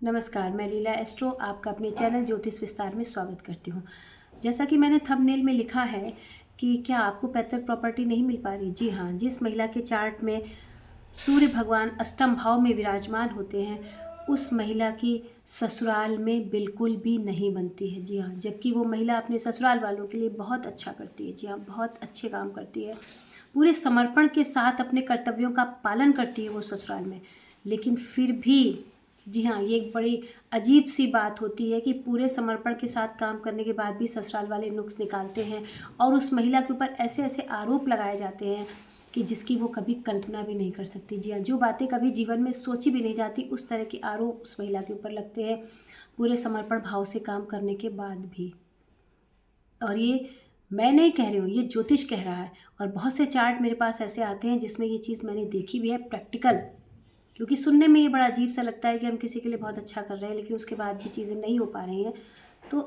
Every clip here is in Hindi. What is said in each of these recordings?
नमस्कार, मैं लीला एस्ट्रो आपका अपने चैनल ज्योतिष विस्तार में स्वागत करती हूँ। जैसा कि मैंने थंबनेल में लिखा है कि क्या आपको पैतृक प्रॉपर्टी नहीं मिल पा रही? जी हाँ, जिस महिला के चार्ट में सूर्य भगवान अष्टम भाव में विराजमान होते हैं, उस महिला की ससुराल में बिल्कुल भी नहीं बनती है। जी हाँ, जबकि वो महिला अपने ससुराल वालों के लिए बहुत अच्छा करती है। जी हाँ, बहुत अच्छे काम करती है, पूरे समर्पण के साथ अपने कर्तव्यों का पालन करती है वो ससुराल में। लेकिन फिर भी जी हाँ, ये एक बड़ी अजीब सी बात होती है कि पूरे समर्पण के साथ काम करने के बाद भी ससुराल वाले नुक्स निकालते हैं और उस महिला के ऊपर ऐसे ऐसे आरोप लगाए जाते हैं कि जिसकी वो कभी कल्पना भी नहीं कर सकती। जी हाँ, जो बातें कभी जीवन में सोची भी नहीं जाती, उस तरह के आरोप उस महिला के ऊपर लगते हैं पूरे समर्पण भाव से काम करने के बाद भी। और ये मैं नहीं कह रही हूँ, ये ज्योतिष कह रहा है। और बहुत से चार्ट मेरे पास ऐसे आते हैं जिसमें ये चीज़ मैंने देखी भी है प्रैक्टिकल। क्योंकि सुनने में ये बड़ा अजीब सा लगता है कि हम किसी के लिए बहुत अच्छा कर रहे हैं, लेकिन उसके बाद भी चीज़ें नहीं हो पा रही हैं तो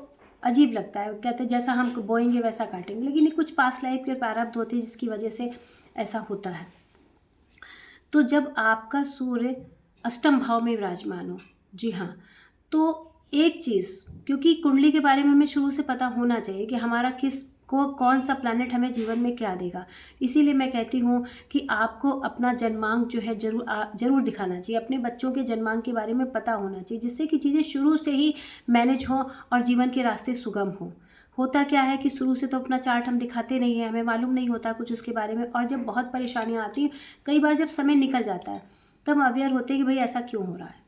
अजीब लगता है। कहते हैं जैसा हम बोएंगे वैसा काटेंगे, लेकिन ये कुछ पास्ट लाइफ के प्रारब्ध होते हैं जिसकी वजह से ऐसा होता है। तो जब आपका सूर्य अष्टम भाव में विराजमान हो, जी हाँ, तो एक चीज़, क्योंकि कुंडली के बारे में हमें शुरू से पता होना चाहिए कि हमारा किस को कौन सा प्लैनेट हमें जीवन में क्या देगा। इसीलिए मैं कहती हूँ कि आपको अपना जन्मांक जो है जरूर दिखाना चाहिए। अपने बच्चों के जन्मांक के बारे में पता होना चाहिए, जिससे कि चीज़ें शुरू से ही मैनेज हों और जीवन के रास्ते सुगम हों। होता क्या है कि शुरू से तो अपना चार्ट हम दिखाते नहीं हैं, हमें मालूम नहीं होता कुछ उसके बारे में, और जब बहुत परेशानियाँ आती हैं, कई बार जब समय निकल जाता है, तब अवेयर होते हैं कि भाई ऐसा क्यों हो रहा है।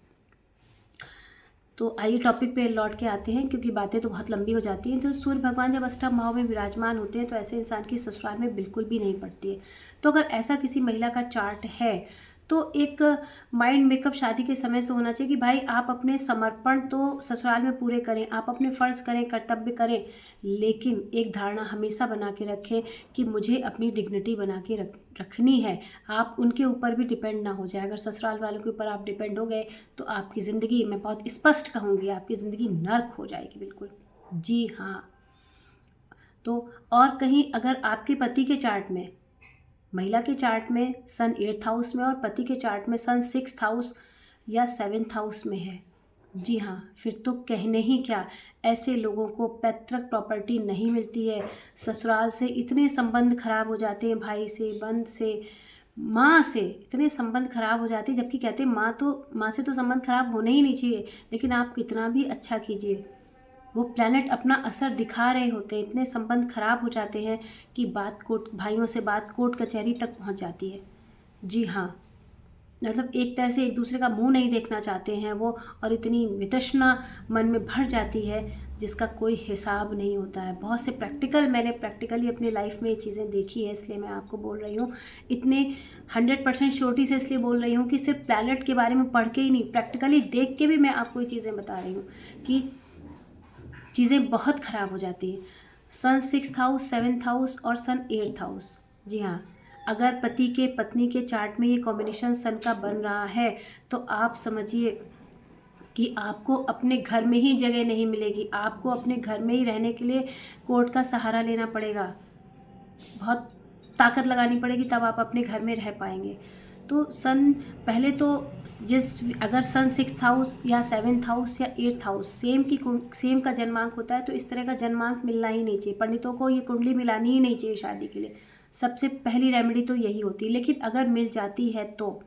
तो आइए टॉपिक पे लौट के आते हैं, क्योंकि बातें तो बहुत लंबी हो जाती हैं। तो सूर्य भगवान जब अष्टम भाव में विराजमान होते हैं तो ऐसे इंसान की ससुराल में बिल्कुल भी नहीं पड़ती है। तो अगर ऐसा किसी महिला का चार्ट है तो एक माइंड मेकअप शादी के समय से होना चाहिए कि भाई आप अपने समर्पण तो ससुराल में पूरे करें, आप अपने फ़र्ज़ करें, कर्तव्य करें, लेकिन एक धारणा हमेशा बना के रखें कि मुझे अपनी डिग्निटी बना के रखनी है। आप उनके ऊपर भी डिपेंड ना हो जाए। अगर ससुराल वालों के ऊपर आप डिपेंड हो गए तो आपकी ज़िंदगी, मैं बहुत स्पष्ट कहूँगी, आपकी ज़िंदगी नर्क हो जाएगी बिल्कुल। जी हाँ। तो और कहीं अगर आपके पति के चार्ट में, महिला के चार्ट में सन 8th हाउस में और पति के चार्ट में सन 6th हाउस या 7th हाउस में है, जी हाँ, फिर तो कहने ही क्या। ऐसे लोगों को पैतृक प्रॉपर्टी नहीं मिलती है। ससुराल से इतने संबंध खराब हो जाते हैं, भाई से, बंद से, माँ से इतने संबंध खराब हो जाते हैं, जबकि कहते हैं माँ से तो संबंध खराब होने ही नहीं चाहिए। लेकिन आप कितना भी अच्छा कीजिए, वो प्लैनेट अपना असर दिखा रहे होते हैं, इतने संबंध खराब हो जाते हैं कि बात कोर्ट, भाइयों से बात कोर्ट कचहरी तक पहुंच जाती है। जी हाँ, मतलब एक तरह से एक दूसरे का मुंह नहीं देखना चाहते हैं वो, और इतनी वितृष्णा मन में भर जाती है जिसका कोई हिसाब नहीं होता है। बहुत से मैंने प्रैक्टिकली अपनी लाइफ में ये चीज़ें देखी है, इसलिए मैं आपको बोल रही हूँ। इतने 100% श्योरिटी से इसलिए बोल रही हूँ कि सिर्फ प्लैनेट के बारे में पढ़ के ही नहीं, प्रैक्टिकली देख के भी मैं आपको ये चीज़ें बता रही हूँ कि चीज़ें बहुत ख़राब हो जाती हैं। सन 6th हाउस, 7th हाउस और सन 8th हाउस, जी हाँ, अगर पति के पत्नी के चार्ट में ये कॉम्बिनेशन सन का बन रहा है तो आप समझिए कि आपको अपने घर में ही जगह नहीं मिलेगी। आपको अपने घर में ही रहने के लिए कोर्ट का सहारा लेना पड़ेगा, बहुत ताकत लगानी पड़ेगी, तब आप अपने घर में रह पाएंगे। तो सन पहले तो अगर सन 6th हाउस या 7th हाउस या 8th हाउस सेम का जन्मांक होता है, तो इस तरह का जन्मांक मिलना ही नहीं चाहिए। पंडितों को ये कुंडली मिलानी ही नहीं चाहिए शादी के लिए। सबसे पहली रेमेडी तो यही होती है। लेकिन अगर मिल जाती है तो,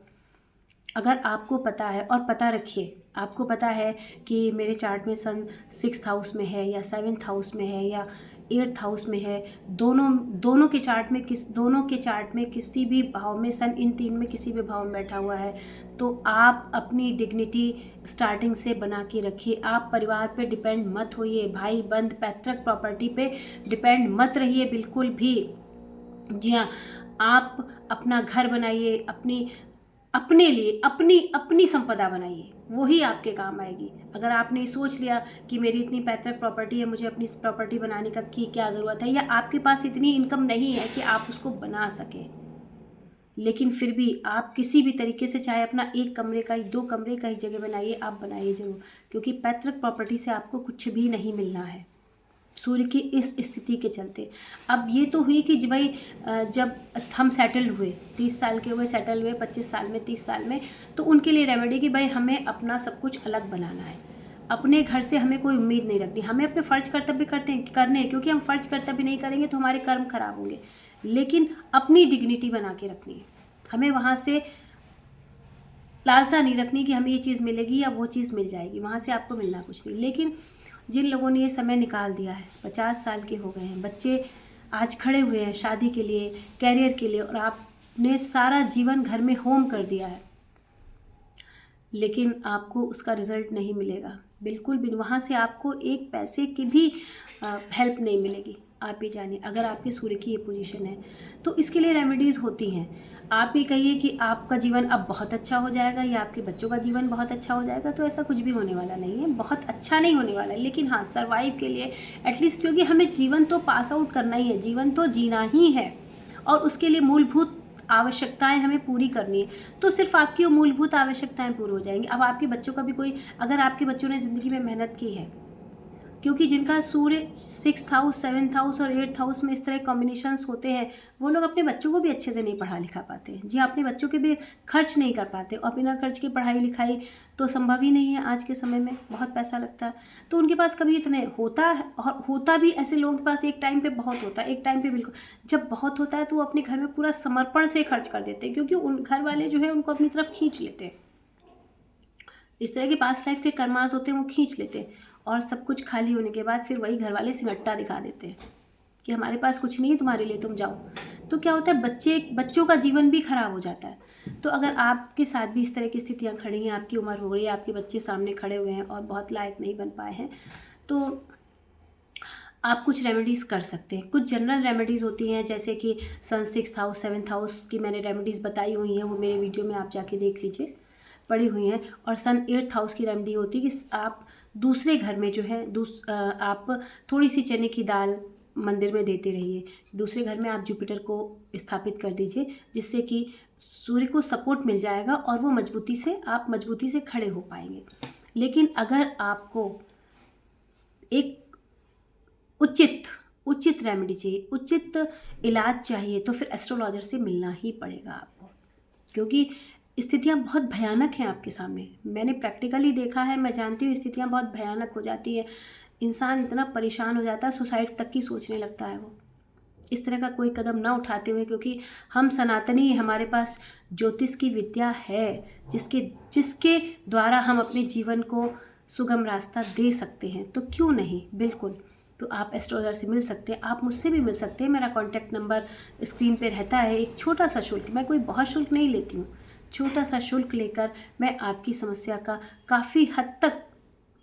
अगर आपको पता है, और पता रखिए, आपको पता है कि मेरे चार्ट में सन 6th हाउस में है या 7th हाउस में है या 8th हाउस में है, दोनों के चार्ट में किसी भी भाव में सन इन तीन में किसी भी भाव में बैठा हुआ है, तो आप अपनी डिग्निटी स्टार्टिंग से बना के रखिए। आप परिवार पे डिपेंड मत होइए, भाई बंद पैतृक प्रॉपर्टी पे डिपेंड मत रहिए बिल्कुल भी। जी हाँ, आप अपना घर बनाइए, अपने लिए अपनी संपदा बनाइए, वही आपके काम आएगी। अगर आपने सोच लिया कि मेरी इतनी पैतृक प्रॉपर्टी है, मुझे अपनी प्रॉपर्टी बनाने का की क्या ज़रूरत है, या आपके पास इतनी इनकम नहीं है कि आप उसको बना सकें, लेकिन फिर भी आप किसी भी तरीके से, चाहे अपना 1 कमरे का ही 2 कमरे का ही जगह बनाइए, आप बनाइए ज़रूर, क्योंकि पैतृक प्रॉपर्टी से आपको कुछ भी नहीं मिलना है। सूर्य की इस स्थिति के चलते। अब ये तो हुई कि भाई जब हम सेटल्ड हुए, 30 साल के हुए, सेटल हुए 25 साल में, 30 साल में, तो उनके लिए रेमेडी कि भाई हमें अपना सब कुछ अलग बनाना है, अपने घर से हमें कोई उम्मीद नहीं रखनी, हमें अपने फ़र्ज कर्तव्य करने हैं, क्योंकि हम फ़र्ज कर्तव्य नहीं करेंगे तो हमारे कर्म खराब होंगे, लेकिन अपनी डिग्निटी बना के रखनी है। हमें वहाँ से लालसा नहीं रखनी कि हमें ये चीज़ मिलेगी या वो चीज़ मिल जाएगी, वहाँ से आपको मिलना कुछ नहीं। लेकिन जिन लोगों ने ये समय निकाल दिया है, 50 साल के हो गए हैं, बच्चे आज खड़े हुए हैं शादी के लिए, कैरियर के लिए, और आपने सारा जीवन घर में होम कर दिया है, लेकिन आपको उसका रिज़ल्ट नहीं मिलेगा, बिल्कुल भी। वहाँ से आपको एक पैसे की भी हेल्प नहीं मिलेगी। आप ही जानिए, अगर आपके सूर्य की ये पोजीशन है तो इसके लिए रेमेडीज़ होती हैं। आप ये कहिए कि आपका जीवन अब बहुत अच्छा हो जाएगा या आपके बच्चों का जीवन बहुत अच्छा हो जाएगा, तो ऐसा कुछ भी होने वाला नहीं है, बहुत अच्छा नहीं होने वाला है। लेकिन हाँ, सर्वाइव के लिए एटलीस्ट, क्योंकि हमें जीवन तो पास आउट करना ही है, जीवन तो जीना ही है, और उसके लिए मूलभूत आवश्यकताएं हमें पूरी करनी है, तो सिर्फ आपकी वो मूलभूत आवश्यकताएं पूरी हो जाएंगी। अब आपके बच्चों का भी कोई, अगर आपके बच्चों ने ज़िंदगी में मेहनत की है, क्योंकि जिनका सूर्य 6th हाउस, 7th हाउस और 8th हाउस में इस तरह कॉम्बिनेशंस होते हैं, वो लोग अपने बच्चों को भी अच्छे से नहीं पढ़ा लिखा पाते जी, अपने बच्चों के भी खर्च नहीं कर पाते, और बिना खर्च के पढ़ाई लिखाई तो संभव ही नहीं है आज के समय में, बहुत पैसा लगता है। तो उनके पास कभी इतने होता है, और होता भी ऐसे लोगों के पास एक टाइम पे बहुत होता है, एक टाइम पे बिल्कुल, जब बहुत होता है तो वो अपने घर में पूरा समर्पण से खर्च कर देते हैं, क्योंकि उन घर वाले जो है उनको अपनी तरफ खींच लेते हैं, इस तरह के पास्ट लाइफ के कर्मास होते हैं वो खींच लेते हैं, और सब कुछ खाली होने के बाद फिर वही घर वाले सिंगट्टा दिखा देते हैं कि हमारे पास कुछ नहीं है तुम्हारे लिए, तुम जाओ। तो क्या होता है, बच्चों का जीवन भी खराब हो जाता है। तो अगर आपके साथ भी इस तरह की स्थितियाँ खड़ी हैं, आपकी उम्र हो रही है, आपके बच्चे सामने खड़े हुए हैं और बहुत लायक नहीं बन पाए हैं, तो आप कुछ रेमेडीज़ कर सकते हैं। कुछ जनरल रेमेडीज़ होती हैं, जैसे कि सन 6th हाउस, 7th हाउस की मैंने रेमेडीज़ बताई हुई हैं, वो मेरे वीडियो में आप जाके देख लीजिए, पड़ी हुई हैं। और सन 8th हाउस की रेमेडी होती है कि आप दूसरे घर में जो है आप थोड़ी सी चने की दाल मंदिर में देते रहिए। दूसरे घर में आप जुपिटर को स्थापित कर दीजिए, जिससे कि सूर्य को सपोर्ट मिल जाएगा और वो आप मजबूती से खड़े हो पाएंगे। लेकिन अगर आपको एक उचित रेमेडी चाहिए, उचित इलाज चाहिए, तो फिर एस्ट्रोलॉजर से मिलना ही पड़ेगा आपको, क्योंकि स्थितियाँ बहुत भयानक हैं आपके सामने। मैंने प्रैक्टिकली देखा है, मैं जानती हूँ स्थितियाँ बहुत भयानक हो जाती है, इंसान इतना परेशान हो जाता है, सुसाइड तक की सोचने लगता है वो। इस तरह का कोई कदम ना उठाते हुए, क्योंकि हम सनातनी, हमारे पास ज्योतिष की विद्या है, जिसके द्वारा हम अपने जीवन को सुगम रास्ता दे सकते हैं, तो क्यों नहीं, बिल्कुल। तो आप एस्ट्रोलॉजर से मिल सकते हैं, आप मुझसे भी मिल सकते हैं। मेरा कॉन्टैक्ट नंबर स्क्रीन पे रहता है। एक छोटा सा शुल्क, मैं कोई बहुत शुल्क नहीं लेती हूँ, छोटा सा शुल्क लेकर मैं आपकी समस्या का काफ़ी हद तक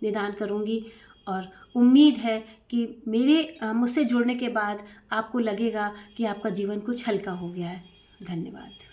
निदान करूँगी, और उम्मीद है कि मुझसे जुड़ने के बाद आपको लगेगा कि आपका जीवन कुछ हल्का हो गया है। धन्यवाद।